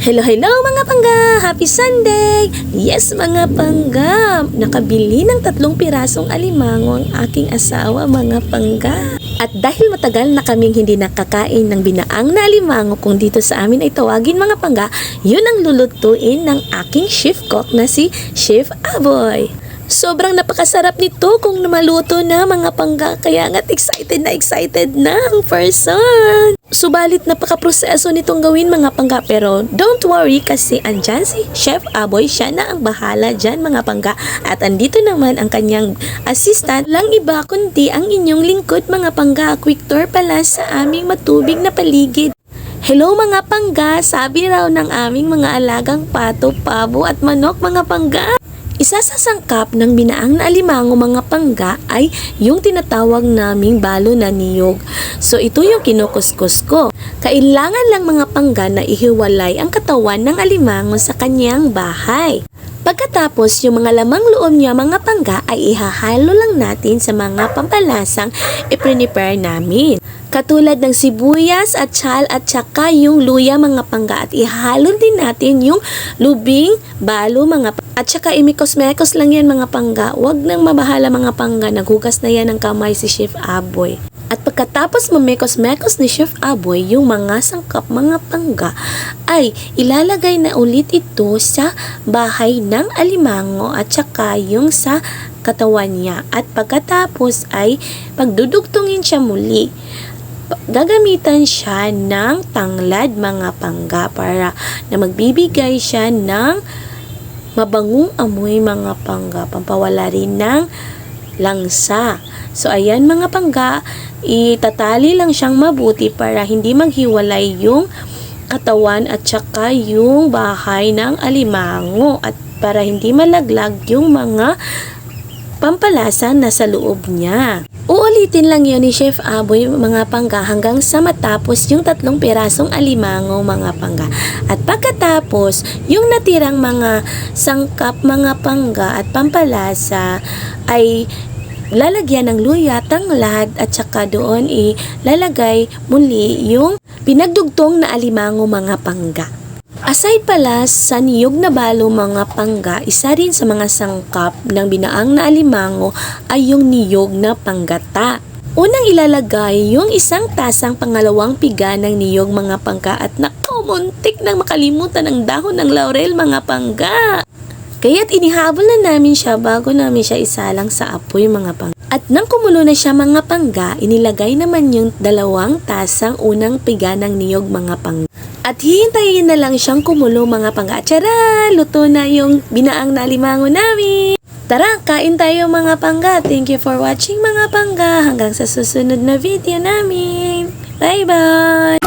Hello, hello mga pangga! Happy Sunday! Yes mga pangga! Nakabili ng 3 pirasong alimango ang aking asawa mga pangga. At dahil matagal na kaming hindi nakakain ng binaang na alimango kung dito sa amin ay tawagin mga pangga, yun ang lulutuin ng aking chef cook na si Chef Aboy. Sobrang napakasarap nito kung namaluto na mga pangga, kaya nga't excited na ang person. Subalit napaka-proseso nitong gawin mga pangga, pero don't worry kasi andyan si Chef Aboy, siya na ang bahala dyan mga pangga. At andito naman ang kanyang assistant, lang iba kundi ang inyong lingkod mga pangga, quick tour pala sa aming matubig na paligid. Hello mga pangga, sabi raw ng aming mga alagang pato, pabo at manok mga pangga. Isa sa sangkap ng binaang na alimango mga pangga ay yung tinatawag naming balo na niyog. So ito yung kinukuskus ko. Kailangan lang mga pangga na ihiwalay ang katawan ng alimango sa kanyang bahay. Pagkatapos yung mga lamang loob niya mga pangga ay ihahalo lang natin sa mga pampalasang i-prepare namin. Katulad ng sibuyas at tsal at saka yung luya mga pangga, at ihalo din natin yung lubing, balo mga pangga. At saka imikos-mekos lang yan mga pangga. Huwag nang mabahala mga pangga, naghugas na yan ng kamay si Chef Aboy. At pagkatapos mamekos-mekos ni Chef Aboy yung mga sangkap mga pangga, ay ilalagay na ulit ito sa bahay ng alimango at saka yung sa katawan niya. At pagkatapos ay pagdudugtungin siya muli. Gagamitan siya ng tanglad mga pangga para na magbibigay siya ng mabangong amoy mga pangga, pampawala rin ng langsa. So ayan mga pangga, itatali lang siyang mabuti para hindi maghiwalay yung katawan at saka yung bahay ng alimango, at para hindi malaglag yung mga pampalasa na sa loob niya. Uulitin lang yun ni Chef Aboy mga pangga hanggang sa matapos yung 3 pirasong alimango mga pangga. At pagkatapos, yung natirang mga sangkap mga pangga at pampalasa ay lalagyan ng luya, tanglad at saka doon ilalagay muli yung pinagdugtong na alimango mga pangga. Aside pala sa niyog na balo mga pangga, isa rin sa mga sangkap ng binaang na alimango ay yung niyog na panggata. Unang ilalagay yung 1 tasang pangalawang piga ng niyog mga pangga, at muntik nang makalimutan ang dahon ng laurel mga pangga. Kaya't inihabol na namin siya bago namin siya isalang sa apoy mga pangga. At nang kumulo na siya mga pangga, inilagay naman yung 2 tasang unang piga ng niyog mga pangga. At hihintayin na lang siyang kumulo mga pangga. Tara! Luto na yung binaang na alimango namin! Tara, kain tayo mga pangga! Thank you for watching mga pangga! Hanggang sa susunod na video namin! Bye-bye!